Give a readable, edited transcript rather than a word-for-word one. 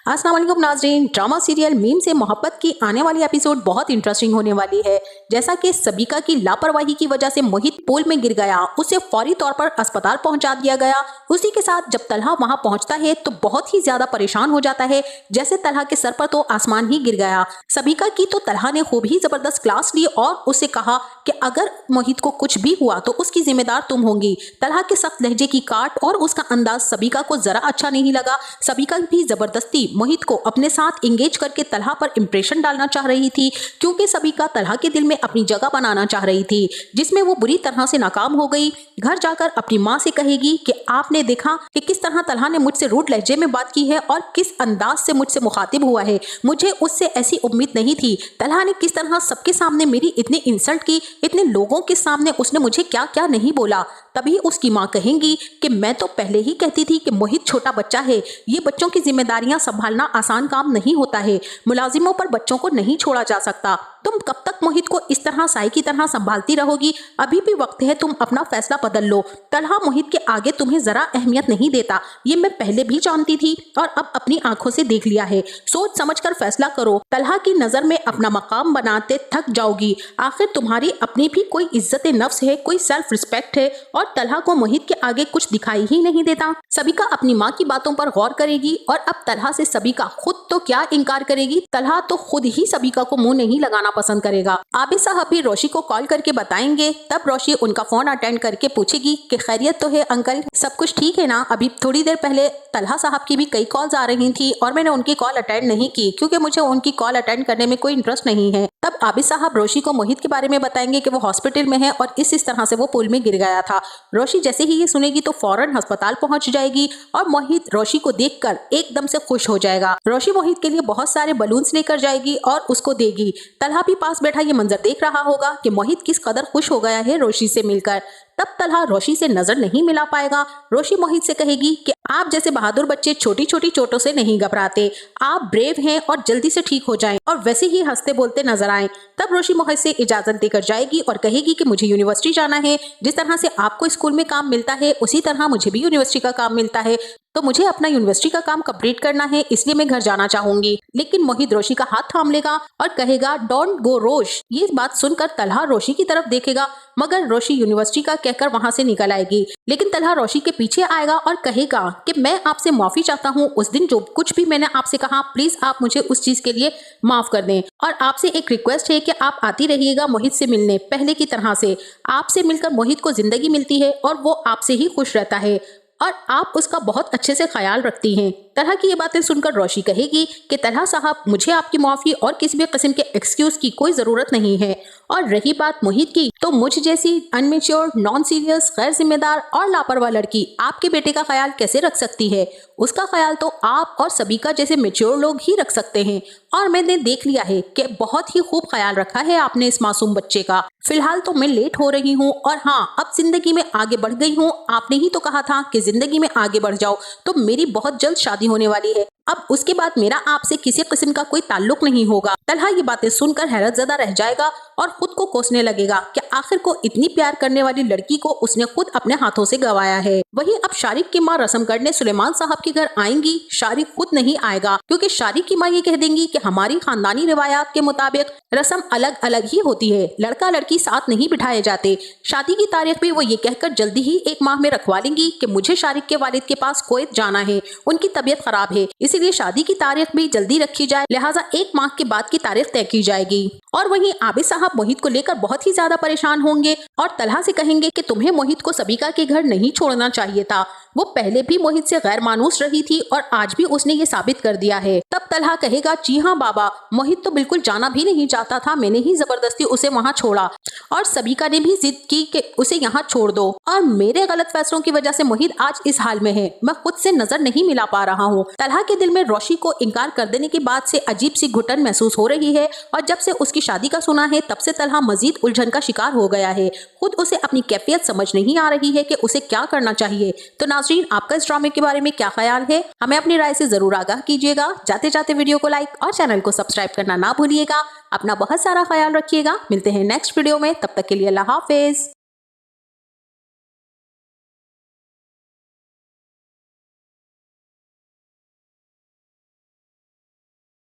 अस्सलाम वालेकुम नाज़रीन। ड्रामा सीरियल मीम से मोहब्बत की आने वाली एपिसोड बहुत इंटरेस्टिंग होने वाली है। जैसा कि सबीका की लापरवाही की वजह से मोहित पूल में गिर गया, उसे फौरी तौर पर अस्पताल पहुंचा दिया गया। उसी के साथ जब तलहा वहां पहुंचता है तो बहुत ही ज्यादा परेशान हो जाता है, जैसे तलहा के सर पर तो आसमान ही गिर गया। सबीका की तो तलहा ने खूब ही जबरदस्त क्लास ली और उसे कहा कि अगर मोहित को कुछ भी हुआ तो उसकी जिम्मेदार तुम होंगी। तलहा के सख्त लहजे की काट और उसका अंदाज सबीका को जरा अच्छा नहीं लगा। सबीका भी जबरदस्ती मोहित को अपने साथ एंगेज करके तलहा पर इंप्रेशन डालना चाह रही थी, क्योंकि सबीका तलहा के दिल में अपनी जगह बनाना चाह रही थी, जिसमें वो बुरी तरह से नाकाम हो गई। घर जाकर अपनी माँ से कहेगी कि आपने देखा कि किस तरह तलहा ने मुझसे रूड लहजे में बात की है और किस अंदाज से मुझसे मुखातिब हुआ है। मुझे उससे ऐसी उम्मीद नहीं थी। तलहा ने किस तरह सबके सामने मेरी इतनी इंसल्ट की, इतने लोगों के सामने उसने मुझे क्या क्या नहीं बोला। तभी उसकी माँ कहेंगी कि मैं तो पहले ही कहती थी कि मोहित छोटा बच्चा है, ये बच्चों की जिम्मेदारियां संभालना आसान काम नहीं होता है, मुलाजिमों पर बच्चों को नहीं छोड़ा जा सकता। तुम कब तक मोहित को इस तरह साई की तरह संभालती रहोगी? अभी भी वक्त है, तुम अपना फैसला बदल लो। तलहा मोहित के आगे तुम्हें जरा अहमियत नहीं देता, ये मैं पहले भी जानती थी और अब अपनी आंखों से देख लिया है। सोच समझकर फैसला करो। तलहा की नजर में अपना मकाम बनाते थक जाओगी। आखिर तुम्हारी अपनी भी कोई इज्जत नफ्स है, कोई सेल्फ रिस्पेक्ट है, और तलहा को मोहित के आगे कुछ दिखाई ही नहीं देता। सबीका अपनी माँ की बातों पर गौर करेगी और अब तलहा से सबीका खुद तो क्या इनकार करेगी, तलहा तो खुद ही सबीका को मुंह नहीं लगाना पसंद करेगा। आबिद साहब भी रोशी को कॉल करके बताएंगे। तब रोशी उनका फोन अटेंड करके पूछेगी कि खैरियत तो है अंकल, सब कुछ ठीक है ना? अभी थोड़ी देर पहले तलहा साहब की भी कई कॉल्स आ रही थी और मैंने उनकी कॉल अटेंड नहीं की क्योंकि मुझे उनकी कॉल अटेंड करने में कोई इंटरेस्ट नहीं है। तब आबिद साहब रोशी को मोहित के बारे में बताएंगे कि वो हॉस्पिटल में है और इस तरह से वो पुल में गिर गया था। रोशी जैसे ही ये सुनेगी तो फौरन अस्पताल पहुंच जाएगी और मोहित रोशी को देखकर एकदम से खुश हो जाएगा। रोशी मोहित के लिए बहुत सारे बलून्स लेकर जाएगी और उसको देगी। तलहा भी पास बैठा ये मंजर देख रहा होगा कि मोहित किस कदर खुश हो गया है रोशी से मिलकर। तब तलहा रोशी से नजर नहीं मिला पाएगा। रोशी मोहित से कहेगी कि आप जैसे बहादुर बच्चे छोटी छोटी चोटों से नहीं घबराते, आप ब्रेव हैं और जल्दी से ठीक हो जाएं और वैसे ही हंसते बोलते नजर आएं। तब रोशी मोहित से इजाजत देकर जाएगी और कहेगी कि मुझे यूनिवर्सिटी जाना है। जिस तरह से आपको स्कूल में काम मिलता है उसी तरह मुझे भी यूनिवर्सिटी का काम मिलता है, तो मुझे अपना यूनिवर्सिटी का काम कंप्लीट करना है, इसलिए मैं घर जाना चाहूंगी। लेकिन मोहित रोशी का हाथ थाम लेगा और कहेगा डोंट गो रोश। ये बात सुनकर तलहा रोशी की तरफ देखेगा, मगर रोशी यूनिवर्सिटी का कहकर वहां से निकल आएगी। लेकिन तलहा रोशी के पीछे आएगा और कहेगा कि मैं आपसे माफी चाहता हूँ, उस दिन जो कुछ भी मैंने आपसे कहा प्लीज आप मुझे उस चीज के लिए माफ कर दें और आपसे एक रिक्वेस्ट है कि आप आती रहिएगा मोहित से मिलने पहले की तरह से। आपसे मिलकर मोहित को जिंदगी मिलती है और वो आपसे ही खुश रहता है और आप उसका बहुत अच्छे से ख्याल रखती हैं। तलहा की ये बातें सुनकर रोशी कहेगी कि तलहा साहब मुझे आपकी माफ़ी और किसी भी किस्म के एक्सक्यूज़ की कोई ज़रूरत नहीं है। और रही बात मोहित की, तो मुझ जैसी अनमेच्योर, नॉन सीरियस, गैर जिम्मेदार और लापरवाह लड़की आपके बेटे का ख्याल कैसे रख सकती है? उसका ख्याल तो आप और सबीका जैसे मेच्योर लोग ही रख सकते हैं और मैंने देख लिया है कि बहुत ही खूब ख्याल रखा है आपने इस मासूम बच्चे का। फिलहाल तो मैं लेट हो रही हूँ और हाँ, अब जिंदगी में आगे बढ़ गई हूँ। आपने ही तो कहा था कि जिंदगी में आगे बढ़ जाओ, तो मेरी बहुत जल्द शादी होने वाली है। अब उसके बाद मेरा आपसे किसी किस्म का कोई ताल्लुक नहीं होगा। तलहा ये बातें सुनकर हैरतज़दा रह जाएगा और खुद को कोसने लगेगा कि आखिर को इतनी प्यार करने वाली लड़की को उसने खुद अपने हाथों से गंवाया है। वहीं अब शारिक की माँ रस्म करने सुलेमान साहब के घर आएंगी। शारिक खुद नहीं आएगा क्योंकि शारिक की माँ ये कह देंगी कि हमारी खानदानी रिवायात के मुताबिक रस्म अलग अलग ही होती है, लड़का लड़की साथ नहीं बिठाए जाते। शादी की तारीख भी वो ये कहकर जल्दी ही 1 माह में रखवा लेंगी कि मुझे शारिक के वालिद के पास कुवैत जाना है, उनकी तबीयत खराब है, इसीलिए शादी की तारीख भी जल्दी रखी जाए, लिहाजा 1 माह के बाद की तारीख तय की जाएगी। और वहीं आबिद साहब मोहित को लेकर बहुत ही ज्यादा परेशान होंगे और तलहा से कहेंगे कि तुम्हें मोहित को सबीका के घर नहीं छोड़ना चाहिए था। वो पहले भी मोहित से गैर मानूस रही थी और आज भी उसने ये साबित कर दिया है। तब तलहा कहेगा जी हाँ बाबा, मोहित तो बिल्कुल जाना भी नहीं चाहता था, मैंने ही जबरदस्ती उसे वहाँ छोड़ा और सबीका ने भी जिद की कि उसे यहाँ छोड़ दो और मेरे गलत फैसलों की वजह से मोहित आज इस हाल में है। मैं खुद से नजर नहीं मिला पा रहा हूँ। तलहा के दिल में रोशी को इनकार कर देने के बाद से अजीब सी घुटन महसूस हो रही है और जब से उसकी शादी का सुना है तब से तलहा मजीद उलझन का शिकार हो गया है। खुद उसे अपनी कैफियत समझ नहीं आ रही है कि उसे क्या करना चाहिए। तो नाज़रीन, आपका इस ड्रामे के बारे में क्या ख्याल है? हमें अपनी राय से जरूर आगाह कीजिएगा। जाते जाते वीडियो को लाइक और चैनल को सब्सक्राइब करना ना भूलिएगा। अपना बहुत सारा ख्याल रखिएगा। मिलते हैं नेक्स्ट वीडियो में, तब तक के लिए अल्लाह हाफिज।